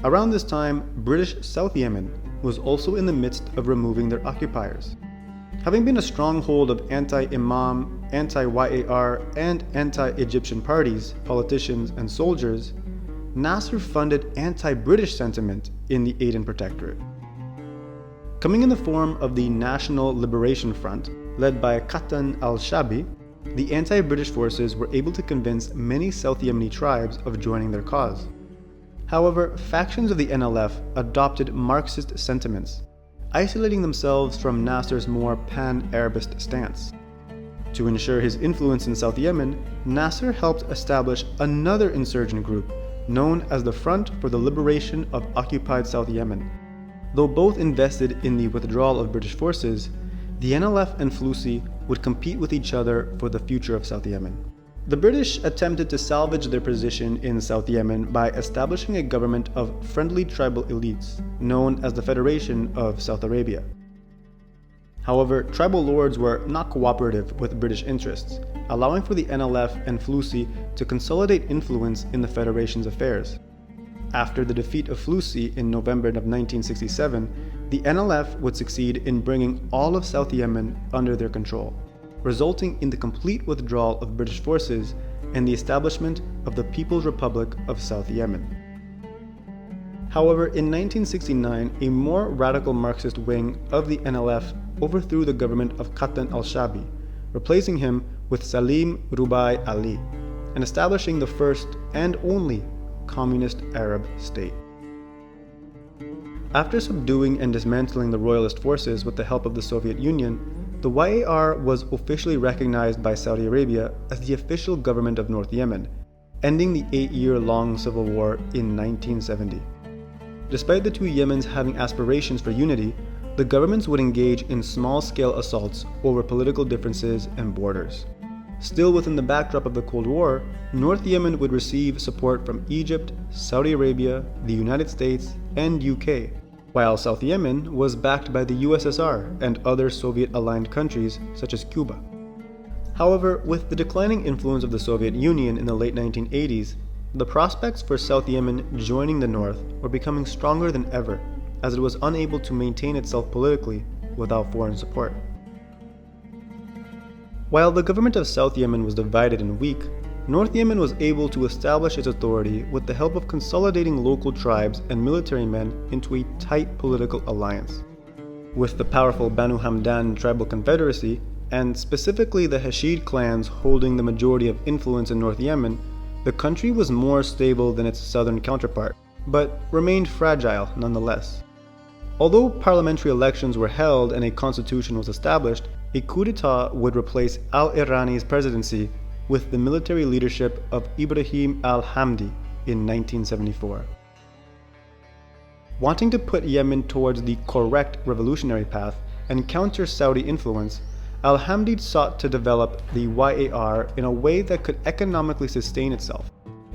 Around this time, British South Yemen was also in the midst of removing their occupiers. Having been a stronghold of anti-Imam, anti-YAR, and anti-Egyptian parties, politicians, and soldiers, Nasser funded anti-British sentiment in the Aden Protectorate. Coming in the form of the National Liberation Front, led by Qatan al-Shabi, the anti-British forces were able to convince many South Yemeni tribes of joining their cause. However, factions of the NLF adopted Marxist sentiments, isolating themselves from Nasser's more pan-Arabist stance. To ensure his influence in South Yemen, Nasser helped establish another insurgent group known as the Front for the Liberation of Occupied South Yemen. Though both invested in the withdrawal of British forces, the NLF and Flussi would compete with each other for the future of South Yemen. The British attempted to salvage their position in South Yemen by establishing a government of friendly tribal elites, known as the Federation of South Arabia. However, tribal lords were not cooperative with British interests, allowing for the NLF and Flussi to consolidate influence in the Federation's affairs. After the defeat of Flussi in November of 1967, the NLF would succeed in bringing all of South Yemen under their control, resulting in the complete withdrawal of British forces and the establishment of the People's Republic of South Yemen. However, in 1969, a more radical Marxist wing of the NLF overthrew the government of Qatan al-Shabi, replacing him with Salim Rubai Ali, and establishing the first and only communist Arab state. After subduing and dismantling the royalist forces with the help of the Soviet Union, the YAR was officially recognized by Saudi Arabia as the official government of North Yemen, ending the 8-year-long civil war in 1970. Despite the two Yemens having aspirations for unity, the governments would engage in small-scale assaults over political differences and borders. Still within the backdrop of the Cold War, North Yemen would receive support from Egypt, Saudi Arabia, the United States, and UK, while South Yemen was backed by the USSR and other Soviet-aligned countries such as Cuba. However, with the declining influence of the Soviet Union in the late 1980s, the prospects for South Yemen joining the North were becoming stronger than ever, as it was unable to maintain itself politically without foreign support. While the government of South Yemen was divided and weak, North Yemen was able to establish its authority with the help of consolidating local tribes and military men into a tight political alliance. With the powerful Banu Hamdan tribal confederacy, and specifically the Hashid clans holding the majority of influence in North Yemen, the country was more stable than its southern counterpart, but remained fragile nonetheless. Although parliamentary elections were held and a constitution was established, a coup d'etat would replace al-Irani's presidency with the military leadership of Ibrahim al-Hamdi in 1974. Wanting to put Yemen towards the correct revolutionary path and counter Saudi influence, al-Hamdi sought to develop the YAR in a way that could economically sustain itself.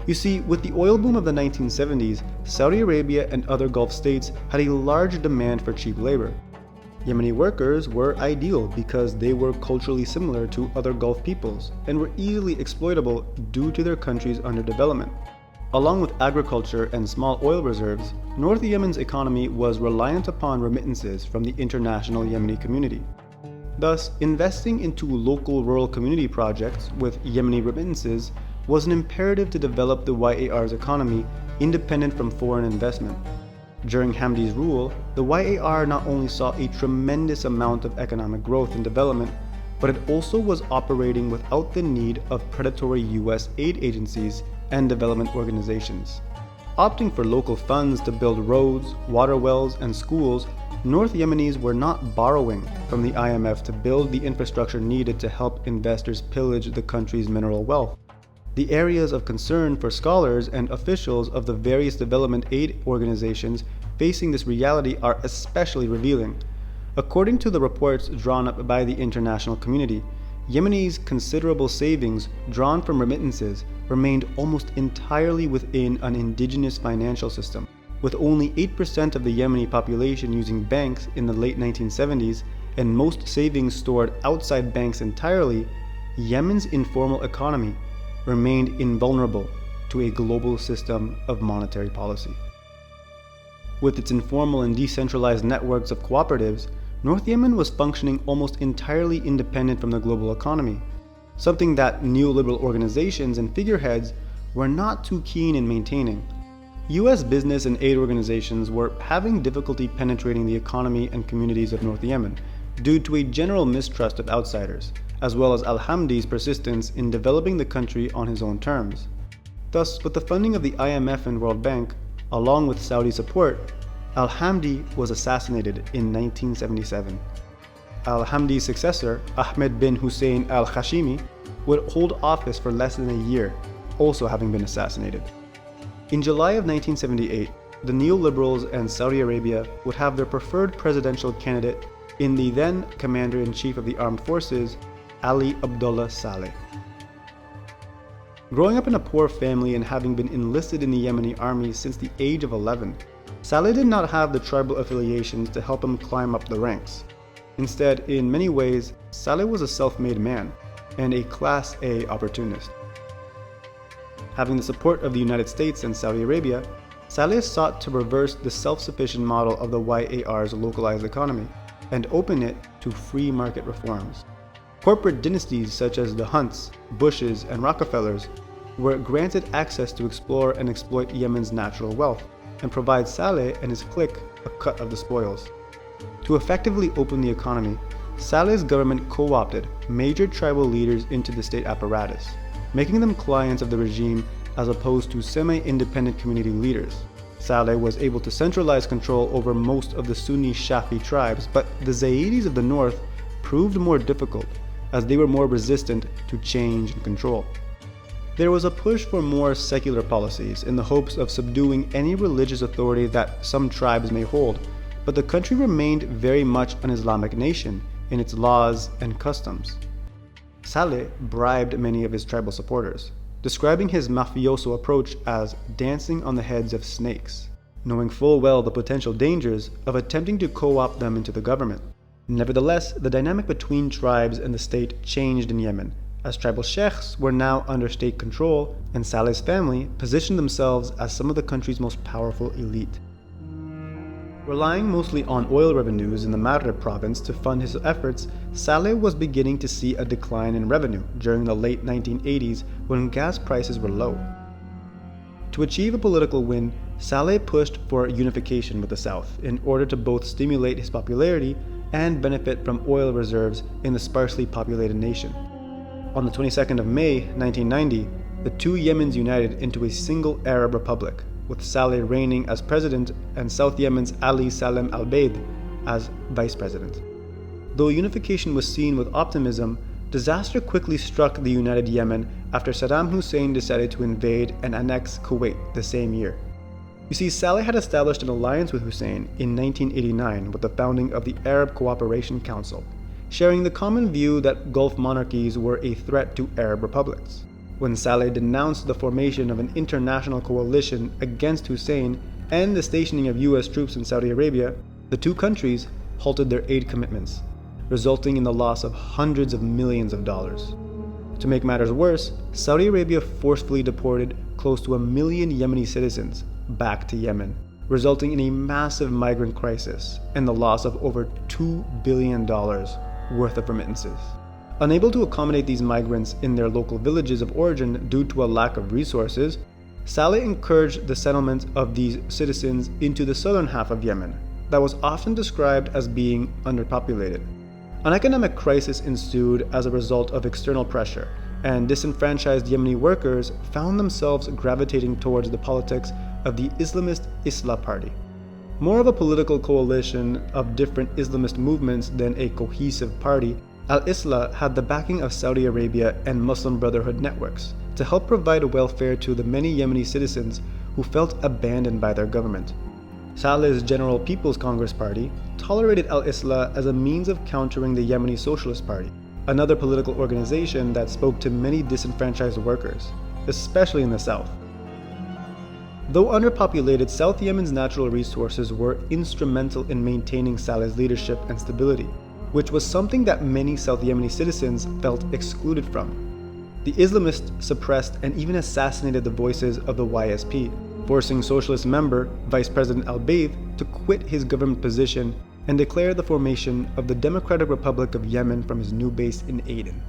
You see, with the oil boom of the 1970s, Saudi Arabia and other Gulf states had a large demand for cheap labor. Yemeni workers were ideal because they were culturally similar to other Gulf peoples and were easily exploitable due to their country's underdevelopment. Along with agriculture and small oil reserves, North Yemen's economy was reliant upon remittances from the international Yemeni community. Thus, investing into local rural community projects with Yemeni remittances was an imperative to develop the YAR's economy independent from foreign investment. During Hamdi's rule, the YAR not only saw a tremendous amount of economic growth and development, but it also was operating without the need of predatory US aid agencies and development organizations. Opting for local funds to build roads, water wells, and schools, North Yemenis were not borrowing from the IMF to build the infrastructure needed to help investors pillage the country's mineral wealth. The areas of concern for scholars and officials of the various development aid organizations facing this reality are especially revealing. According to the reports drawn up by the international community, Yemeni's considerable savings drawn from remittances remained almost entirely within an indigenous financial system. With only 8% of the Yemeni population using banks in the late 1970s and most savings stored outside banks entirely, Yemen's informal economy remained invulnerable to a global system of monetary policy. With its informal and decentralized networks of cooperatives, North Yemen was functioning almost entirely independent from the global economy, something that neoliberal organizations and figureheads were not too keen in maintaining. US business and aid organizations were having difficulty penetrating the economy and communities of North Yemen due to a general mistrust of outsiders, as well as al-Hamdi's persistence in developing the country on his own terms. Thus, with the funding of the IMF and World Bank, along with Saudi support, al-Hamdi was assassinated in 1977. Al-Hamdi's successor, Ahmed bin Hussein al-Hashimi, would hold office for less than a year, also having been assassinated. In July of 1978, the neoliberals and Saudi Arabia would have their preferred presidential candidate in the then Commander-in-Chief of the Armed Forces, Ali Abdullah Saleh. Growing up in a poor family and having been enlisted in the Yemeni army since the age of 11, Saleh did not have the tribal affiliations to help him climb up the ranks. Instead, in many ways, Saleh was a self-made man and a Class A opportunist. Having the support of the United States and Saudi Arabia, Saleh sought to reverse the self-sufficient model of the YAR's localized economy and open it to free market reforms. Corporate dynasties such as the Hunts, Bushes, and Rockefellers were granted access to explore and exploit Yemen's natural wealth and provide Saleh and his clique a cut of the spoils. To effectively open the economy, Saleh's government co-opted major tribal leaders into the state apparatus, making them clients of the regime as opposed to semi-independent community leaders. Saleh was able to centralize control over most of the Sunni Shafi tribes, but the Zaydis of the north proved more difficult, as they were more resistant to change and control. There was a push for more secular policies in the hopes of subduing any religious authority that some tribes may hold, but the country remained very much an Islamic nation in its laws and customs. Saleh bribed many of his tribal supporters, describing his mafioso approach as dancing on the heads of snakes, knowing full well the potential dangers of attempting to co-opt them into the government. Nevertheless, the dynamic between tribes and the state changed in Yemen, as tribal sheikhs were now under state control, and Saleh's family positioned themselves as some of the country's most powerful elite. Relying mostly on oil revenues in the Maghreb province to fund his efforts, Saleh was beginning to see a decline in revenue during the late 1980s when gas prices were low. To achieve a political win, Saleh pushed for unification with the South in order to both stimulate his popularity and benefit from oil reserves in the sparsely populated nation. On the 22nd of May 1990, the two Yemens united into a single Arab republic, with Saleh reigning as president and South Yemen's Ali Salem al-Baid as vice president. Though unification was seen with optimism, disaster quickly struck the united Yemen after Saddam Hussein decided to invade and annex Kuwait the same year. You see, Saleh had established an alliance with Hussein in 1989 with the founding of the Arab Cooperation Council, sharing the common view that Gulf monarchies were a threat to Arab republics. When Saleh denounced the formation of an international coalition against Hussein and the stationing of US troops in Saudi Arabia, the two countries halted their aid commitments, resulting in the loss of hundreds of millions of dollars. To make matters worse, Saudi Arabia forcefully deported close to 1 million Yemeni citizens back to Yemen, resulting in a massive migrant crisis and the loss of over $2 billion worth of remittances. Unable to accommodate these migrants in their local villages of origin due to a lack of resources, Saleh encouraged the settlement of these citizens into the southern half of Yemen, that was often described as being underpopulated. An economic crisis ensued as a result of external pressure, and disenfranchised Yemeni workers found themselves gravitating towards the politics of the Islamist Islah Party. More of a political coalition of different Islamist movements than a cohesive party, Al-Islah had the backing of Saudi Arabia and Muslim Brotherhood networks to help provide welfare to the many Yemeni citizens who felt abandoned by their government. Saleh's General People's Congress Party tolerated Al-Islah as a means of countering the Yemeni Socialist Party, another political organization that spoke to many disenfranchised workers, especially in the south. Though underpopulated, South Yemen's natural resources were instrumental in maintaining Saleh's leadership and stability, which was something that many South Yemeni citizens felt excluded from. The Islamists suppressed and even assassinated the voices of the YSP, forcing socialist member Vice President al-Baith to quit his government position and declare the formation of the Democratic Republic of Yemen from his new base in Aden.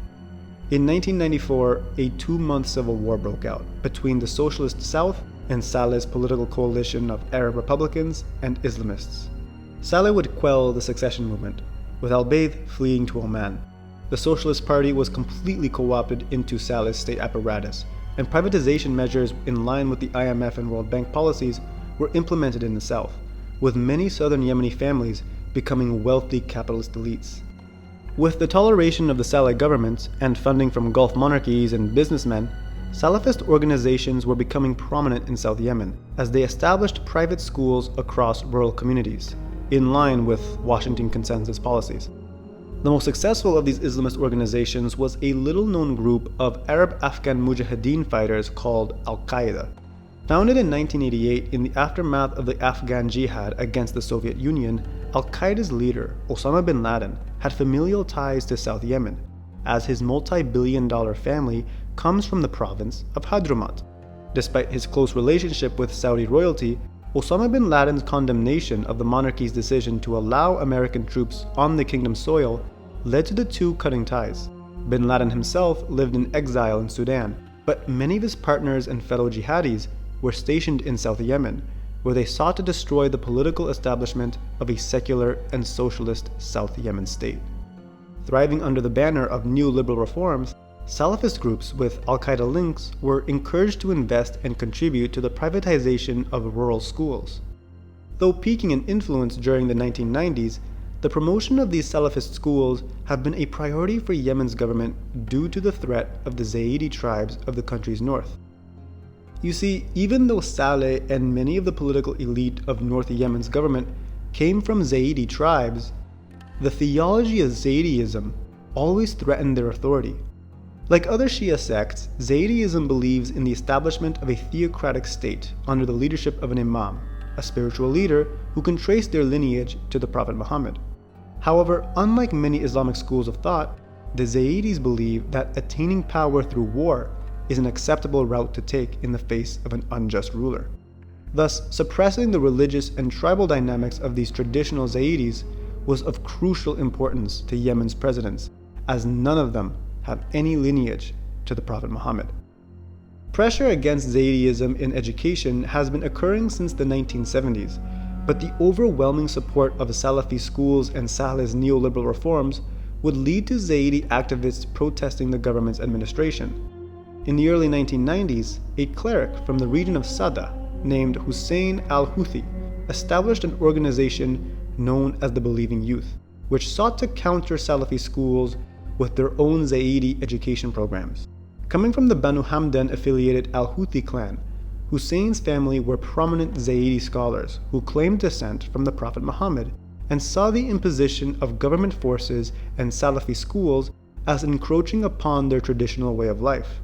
In 1994, a 2-month civil war broke out between the Socialist South and Saleh's political coalition of Arab Republicans and Islamists. Saleh would quell the secession movement, with al-Baith fleeing to Oman. The Socialist Party was completely co-opted into Saleh's state apparatus, and privatization measures in line with the IMF and World Bank policies were implemented in the south, with many southern Yemeni families becoming wealthy capitalist elites. With the toleration of the Saleh government and funding from Gulf monarchies and businessmen, Salafist organizations were becoming prominent in South Yemen as they established private schools across rural communities, in line with Washington Consensus policies. The most successful of these Islamist organizations was a little-known group of Arab-Afghan Mujahideen fighters called Al-Qaeda. Founded in 1988 in the aftermath of the Afghan Jihad against the Soviet Union, Al-Qaeda's leader, Osama bin Laden, had familial ties to South Yemen, as his multi-billion-dollar family comes from the province of Hadramaut. Despite his close relationship with Saudi royalty, Osama bin Laden's condemnation of the monarchy's decision to allow American troops on the kingdom's soil led to the two cutting ties. Bin Laden himself lived in exile in Sudan, but many of his partners and fellow jihadis were stationed in South Yemen, where they sought to destroy the political establishment of a secular and socialist South Yemen state. Thriving under the banner of new liberal reforms, Salafist groups with Al-Qaeda links were encouraged to invest and contribute to the privatization of rural schools. Though peaking in influence during the 1990s, the promotion of these Salafist schools have been a priority for Yemen's government due to the threat of the Zaidi tribes of the country's north. You see, even though Saleh and many of the political elite of North Yemen's government came from Zaidi tribes, the theology of Zaidiism always threatened their authority. Like other Shia sects, Zaidiism believes in the establishment of a theocratic state under the leadership of an imam, a spiritual leader who can trace their lineage to the Prophet Muhammad. However, unlike many Islamic schools of thought, the Zaidis believe that attaining power through war is an acceptable route to take in the face of an unjust ruler. Thus, suppressing the religious and tribal dynamics of these traditional Zaidis was of crucial importance to Yemen's presidents, as none of them have any lineage to the Prophet Muhammad. Pressure against Zaidiism in education has been occurring since the 1970s, but the overwhelming support of Salafi schools and Saleh's neoliberal reforms would lead to Zaidi activists protesting the government's administration. In the early 1990s, a cleric from the region of Sada named Hussein al-Houthi established an organization known as the Believing Youth, which sought to counter Salafi schools with their own Zaidi education programs. Coming from the Banu Hamdan affiliated al-Houthi clan, Hussein's family were prominent Zaidi scholars who claimed descent from the Prophet Muhammad and saw the imposition of government forces and Salafi schools as encroaching upon their traditional way of life.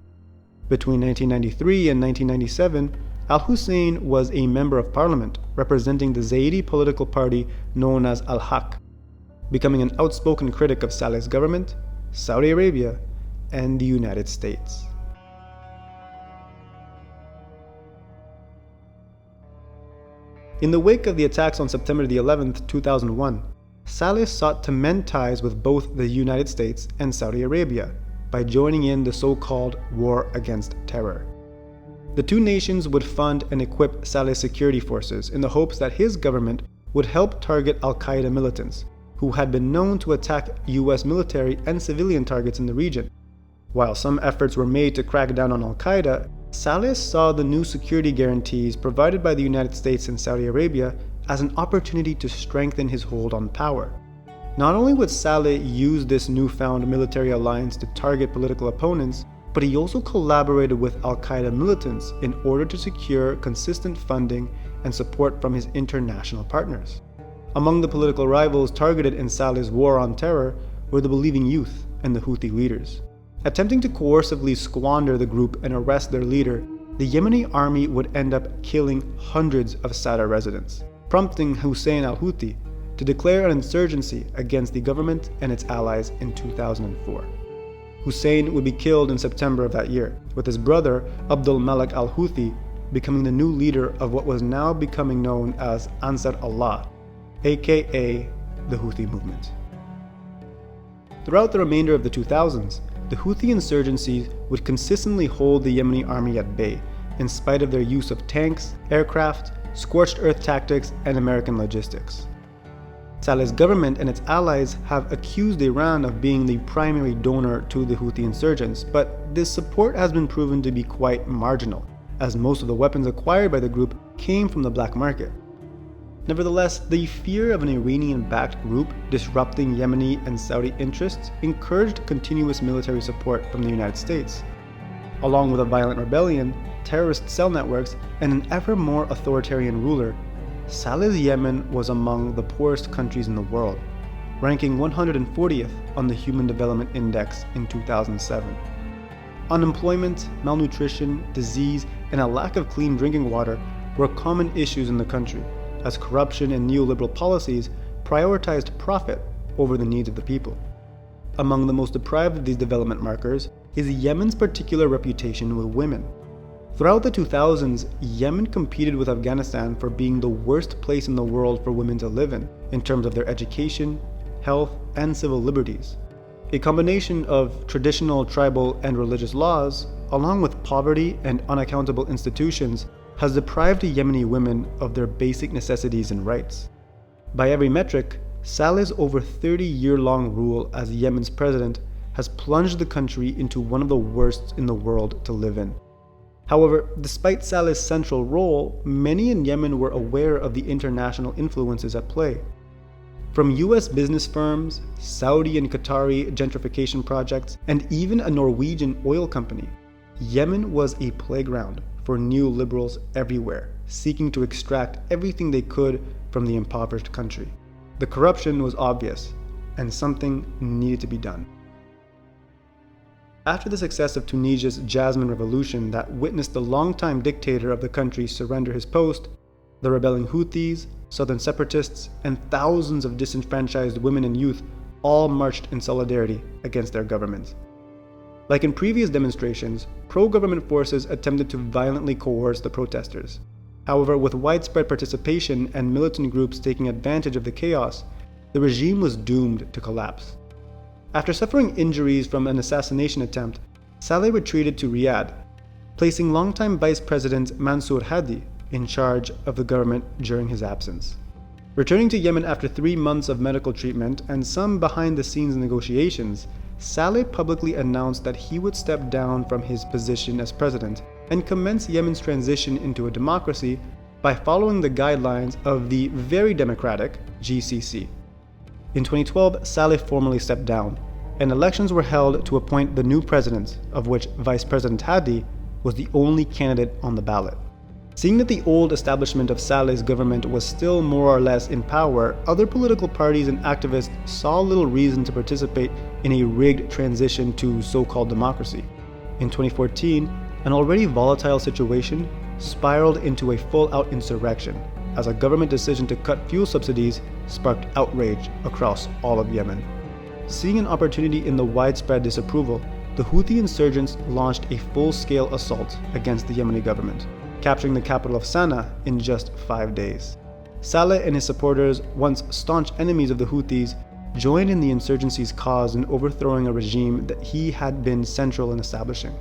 Between 1993 and 1997, al-Hussein was a member of parliament representing the Zaidi political party known as Al-Haq, becoming an outspoken critic of Saleh's government, Saudi Arabia, and the United States. In the wake of the attacks on September 11, 2001, Saleh sought to mend ties with both the United States and Saudi Arabia by joining in the so-called War Against Terror. The two nations would fund and equip Saleh's security forces in the hopes that his government would help target al-Qaeda militants, who had been known to attack US military and civilian targets in the region. While some efforts were made to crack down on al-Qaeda, Saleh saw the new security guarantees provided by the United States and Saudi Arabia as an opportunity to strengthen his hold on power. Not only would Saleh use this newfound military alliance to target political opponents, but he also collaborated with al-Qaeda militants in order to secure consistent funding and support from his international partners. Among the political rivals targeted in Saleh's war on terror were the Believing Youth and the Houthi leaders. Attempting to coercively squander the group and arrest their leader, the Yemeni army would end up killing hundreds of Sada residents, prompting Hussein al-Houthi to declare an insurgency against the government and its allies in 2004. Hussein would be killed in September of that year, with his brother Abdul Malik al-Houthi becoming the new leader of what was now becoming known as Ansar Allah, aka the Houthi movement. Throughout the remainder of the 2000s, the Houthi insurgencies would consistently hold the Yemeni army at bay, in spite of their use of tanks, aircraft, scorched earth tactics, and American logistics. Saleh's government and its allies have accused Iran of being the primary donor to the Houthi insurgents, but this support has been proven to be quite marginal, as most of the weapons acquired by the group came from the black market. Nevertheless, the fear of an Iranian-backed group disrupting Yemeni and Saudi interests encouraged continuous military support from the United States. Along with a violent rebellion, terrorist cell networks, and an ever more authoritarian ruler, Saleh's Yemen was among the poorest countries in the world, ranking 140th on the Human Development Index in 2007. Unemployment, malnutrition, disease, and a lack of clean drinking water were common issues in the country, as corruption and neoliberal policies prioritized profit over the needs of the people. Among the most deprived of these development markers is Yemen's particular reputation with women. Throughout the 2000s, Yemen competed with Afghanistan for being the worst place in the world for women to live in terms of their education, health, and civil liberties. A combination of traditional, tribal, and religious laws, along with poverty and unaccountable institutions, has deprived Yemeni women of their basic necessities and rights. By every metric, Saleh's over 30-year-long rule as Yemen's president has plunged the country into one of the worst in the world to live in. However, despite Saleh's central role, many in Yemen were aware of the international influences at play. From US business firms, Saudi and Qatari gentrification projects, and even a Norwegian oil company, Yemen was a playground for neoliberals everywhere, seeking to extract everything they could from the impoverished country. The corruption was obvious, and something needed to be done. After the success of Tunisia's Jasmine Revolution that witnessed the longtime dictator of the country surrender his post, the rebelling Houthis, southern separatists, and thousands of disenfranchised women and youth all marched in solidarity against their government. Like in previous demonstrations, pro-government forces attempted to violently coerce the protesters. However, with widespread participation and militant groups taking advantage of the chaos, the regime was doomed to collapse. After suffering injuries from an assassination attempt, Saleh retreated to Riyadh, placing longtime Vice President Mansour Hadi in charge of the government during his absence. Returning to Yemen after 3 months of medical treatment and some behind-the-scenes negotiations, Saleh publicly announced that he would step down from his position as president and commence Yemen's transition into a democracy by following the guidelines of the very democratic GCC. In 2012, Saleh formally stepped down, and elections were held to appoint the new president, of which Vice President Hadi was the only candidate on the ballot. Seeing that the old establishment of Saleh's government was still more or less in power, other political parties and activists saw little reason to participate in a rigged transition to so-called democracy. In 2014, an already volatile situation spiraled into a full-out insurrection, as a government decision to cut fuel subsidies sparked outrage across all of Yemen. Seeing an opportunity in the widespread disapproval, the Houthi insurgents launched a full-scale assault against the Yemeni government, capturing the capital of Sana'a in just 5 days. Saleh and his supporters, once staunch enemies of the Houthis, joined in the insurgency's cause in overthrowing a regime that he had been central in establishing.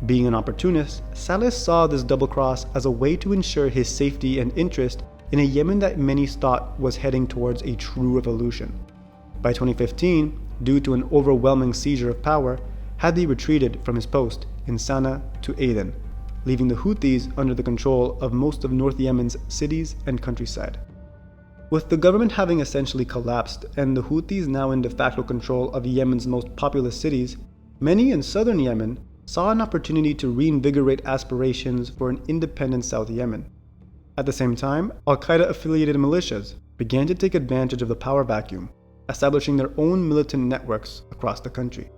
Being an opportunist, Saleh saw this double cross as a way to ensure his safety and interest in a Yemen that many thought was heading towards a true revolution. By 2015, due to an overwhelming seizure of power, Hadi retreated from his post in Sana'a to Aden, leaving the Houthis under the control of most of North Yemen's cities and countryside. With the government having essentially collapsed and the Houthis now in de facto control of Yemen's most populous cities, many in southern Yemen saw an opportunity to reinvigorate aspirations for an independent South Yemen. At the same time, al-Qaeda-affiliated militias began to take advantage of the power vacuum, establishing their own militant networks across the country.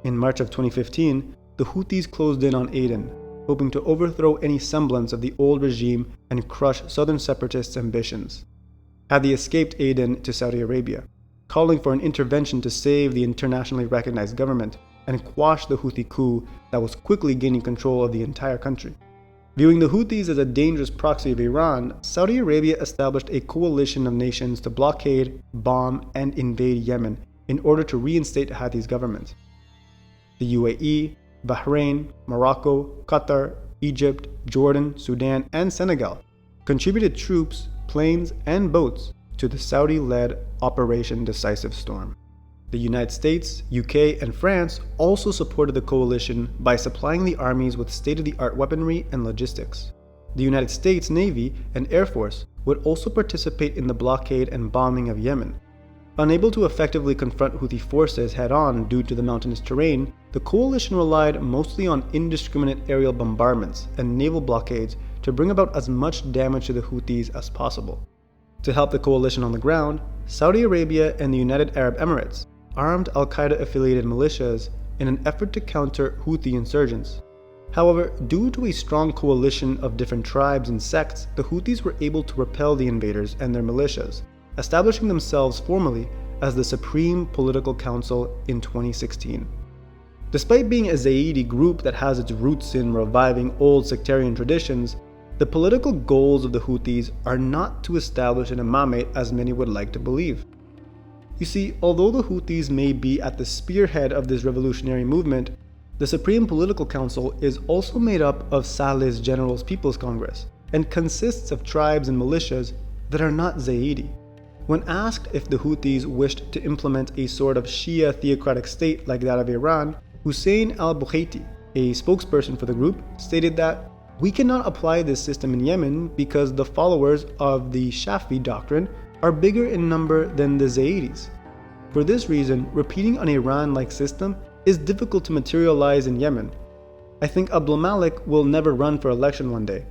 In March of 2015, the Houthis closed in on Aden, hoping to overthrow any semblance of the old regime and crush southern separatists' ambitions. Hadi escaped Aden to Saudi Arabia, calling for an intervention to save the internationally recognized government and quash the Houthi coup that was quickly gaining control of the entire country. Viewing the Houthis as a dangerous proxy of Iran, Saudi Arabia established a coalition of nations to blockade, bomb, and invade Yemen in order to reinstate Houthis' government. The UAE, Bahrain, Morocco, Qatar, Egypt, Jordan, Sudan, and Senegal contributed troops, planes, and boats to the Saudi-led Operation Decisive Storm. The United States, UK, and France also supported the coalition by supplying the armies with state-of-the-art weaponry and logistics. The United States Navy and Air Force would also participate in the blockade and bombing of Yemen. Unable to effectively confront Houthi forces head-on due to the mountainous terrain, the coalition relied mostly on indiscriminate aerial bombardments and naval blockades to bring about as much damage to the Houthis as possible. To help the coalition on the ground, Saudi Arabia and the United Arab Emirates armed al-Qaeda-affiliated militias in an effort to counter Houthi insurgents. However, due to a strong coalition of different tribes and sects, the Houthis were able to repel the invaders and their militias, establishing themselves formally as the Supreme Political Council in 2016. Despite being a Zaidi group that has its roots in reviving old sectarian traditions, the political goals of the Houthis are not to establish an imamate as many would like to believe. You see, although the Houthis may be at the spearhead of this revolutionary movement, the Supreme Political Council is also made up of Saleh's General's People's Congress and consists of tribes and militias that are not Zaidi. When asked if the Houthis wished to implement a sort of Shia theocratic state like that of Iran, Hussein al-Bukhaiti, a spokesperson for the group, stated that, "We cannot apply this system in Yemen because the followers of the Shafi doctrine are bigger in number than the Zaidis. For this reason, repeating an Iran-like system is difficult to materialize in Yemen. I think Abdul Malik will never run for election one day,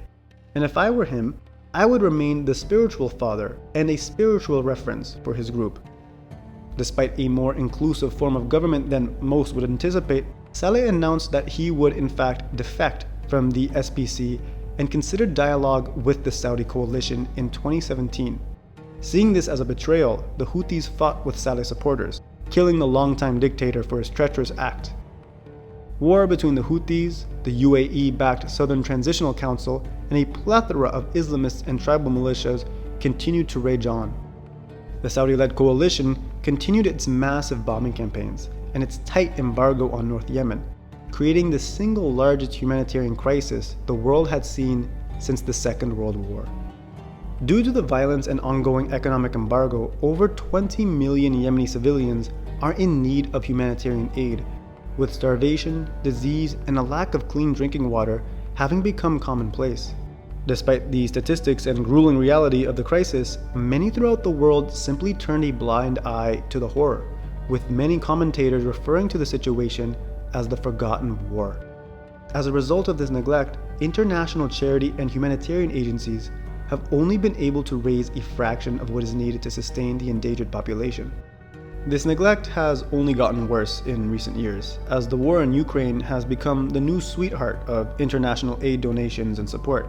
and if I were him, I would remain the spiritual father and a spiritual reference for his group." Despite a more inclusive form of government than most would anticipate, Saleh announced that he would in fact defect from the SPC and consider dialogue with the Saudi coalition in 2017. Seeing this as a betrayal, the Houthis fought with Saleh's supporters, killing the longtime dictator for his treacherous act. War between the Houthis, the UAE-backed Southern Transitional Council, and a plethora of Islamists and tribal militias continued to rage on. The Saudi-led coalition continued its massive bombing campaigns and its tight embargo on North Yemen, creating the single largest humanitarian crisis the world had seen since the Second World War. Due to the violence and ongoing economic embargo, over 20 million Yemeni civilians are in need of humanitarian aid, with starvation, disease, and a lack of clean drinking water having become commonplace. Despite the statistics and grueling reality of the crisis, many throughout the world simply turned a blind eye to the horror, with many commentators referring to the situation as the forgotten war. As a result of this neglect, international charity and humanitarian agencies have only been able to raise a fraction of what is needed to sustain the endangered population. This neglect has only gotten worse in recent years, as the war in Ukraine has become the new sweetheart of international aid donations and support.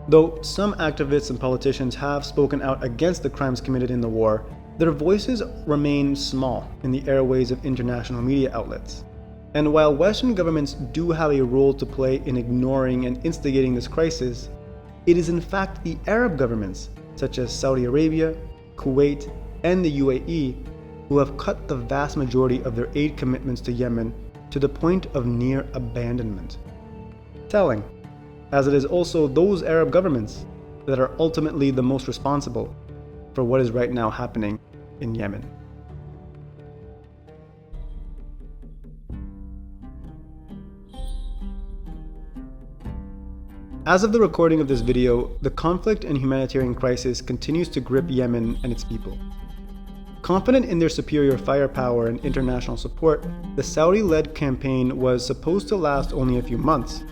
Though some activists and politicians have spoken out against the crimes committed in the war, their voices remain small in the airways of international media outlets. And while Western governments do have a role to play in ignoring and instigating this crisis, it is in fact the Arab governments, such as Saudi Arabia, Kuwait, and the UAE, who have cut the vast majority of their aid commitments to Yemen to the point of near abandonment. Telling, as it is also those Arab governments that are ultimately the most responsible for what is right now happening in Yemen. As of the recording of this video, the conflict and humanitarian crisis continues to grip Yemen and its people. Confident in their superior firepower and international support, the Saudi-led campaign was supposed to last only a few months.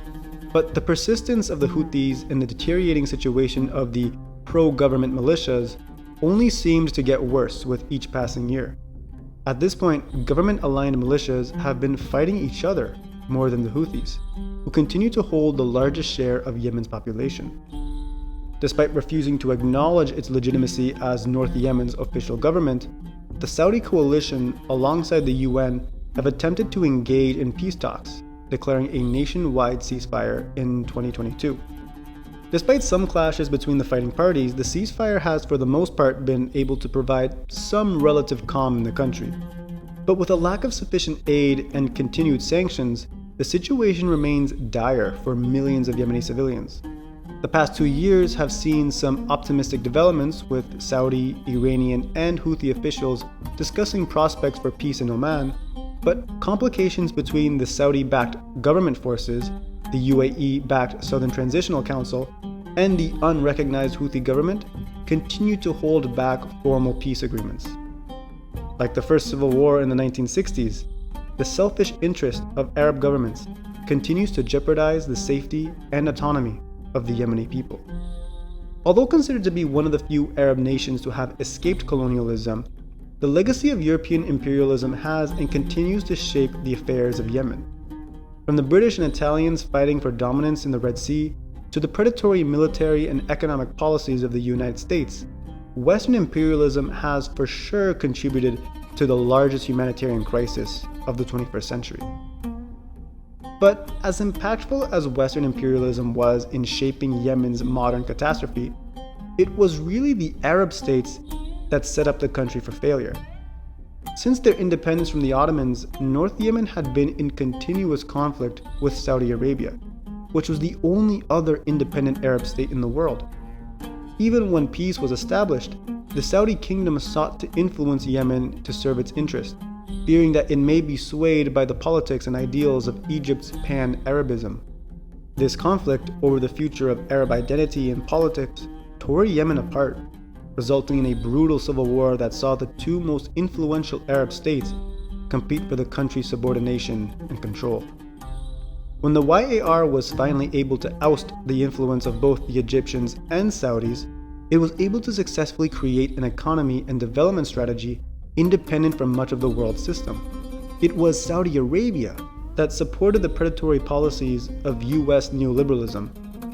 But the persistence of the Houthis and the deteriorating situation of the pro-government militias only seemed to get worse with each passing year. At this point, government-aligned militias have been fighting each other more than the Houthis, who continue to hold the largest share of Yemen's population. Despite refusing to acknowledge its legitimacy as North Yemen's official government, the Saudi coalition, alongside the UN, have attempted to engage in peace talks, declaring a nationwide ceasefire in 2022. Despite some clashes between the fighting parties, the ceasefire has for the most part been able to provide some relative calm in the country. But with a lack of sufficient aid and continued sanctions, the situation remains dire for millions of Yemeni civilians. The past 2 years have seen some optimistic developments, with Saudi, Iranian, and Houthi officials discussing prospects for peace in Oman, but complications between the Saudi-backed government forces, the UAE-backed Southern Transitional Council, and the unrecognized Houthi government continue to hold back formal peace agreements. Like the first civil war in the 1960s, the selfish interest of Arab governments continues to jeopardize the safety and autonomy of the Yemeni people. Although considered to be one of the few Arab nations to have escaped colonialism, the legacy of European imperialism has and continues to shape the affairs of Yemen. From the British and Italians fighting for dominance in the Red Sea, to the predatory military and economic policies of the United States, Western imperialism has for sure contributed to the largest humanitarian crisis of the 21st century. But as impactful as Western imperialism was in shaping Yemen's modern catastrophe, it was really the Arab states that set up the country for failure. Since their independence from the Ottomans, North Yemen had been in continuous conflict with Saudi Arabia, which was the only other independent Arab state in the world. Even when peace was established, the Saudi kingdom sought to influence Yemen to serve its interest, fearing that it may be swayed by the politics and ideals of Egypt's pan-Arabism. This conflict over the future of Arab identity and politics tore Yemen apart, resulting in a brutal civil war that saw the two most influential Arab states compete for the country's subordination and control. When the YAR was finally able to oust the influence of both the Egyptians and Saudis, it was able to successfully create an economy and development strategy independent from much of the world system. It was Saudi Arabia that supported the predatory policies of US neoliberalism,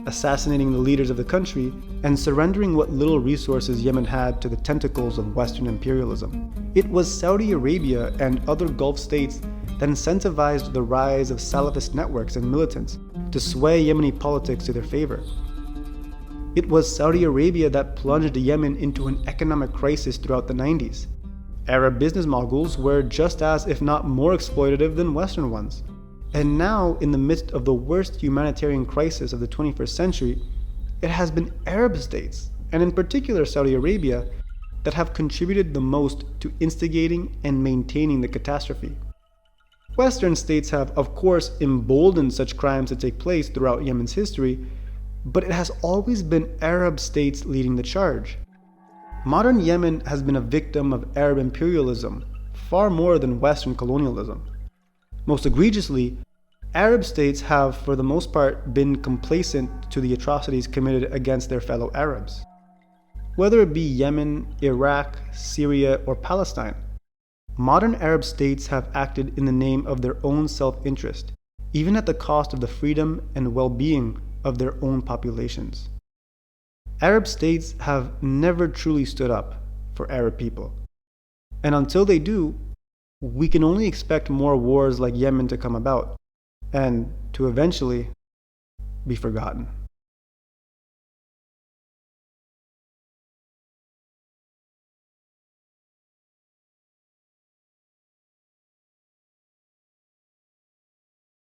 assassinating the leaders of the country and surrendering what little resources Yemen had to the tentacles of Western imperialism. It was Saudi Arabia and other Gulf states that incentivized the rise of Salafist networks and militants to sway Yemeni politics to their favor. It was Saudi Arabia that plunged Yemen into an economic crisis throughout the 90s. Arab business moguls were just as, if not more, exploitative than Western ones. And now, in the midst of the worst humanitarian crisis of the 21st century, it has been Arab states, and in particular Saudi Arabia, that have contributed the most to instigating and maintaining the catastrophe. Western states have, of course, emboldened such crimes to take place throughout Yemen's history, but it has always been Arab states leading the charge. Modern Yemen has been a victim of Arab imperialism, far more than Western colonialism. Most egregiously, Arab states have, for the most part, been complacent to the atrocities committed against their fellow Arabs. Whether it be Yemen, Iraq, Syria, or Palestine, modern Arab states have acted in the name of their own self-interest, even at the cost of the freedom and well-being of their own populations. Arab states have never truly stood up for Arab people. And until they do, we can only expect more wars like Yemen to come about, and to eventually be forgotten.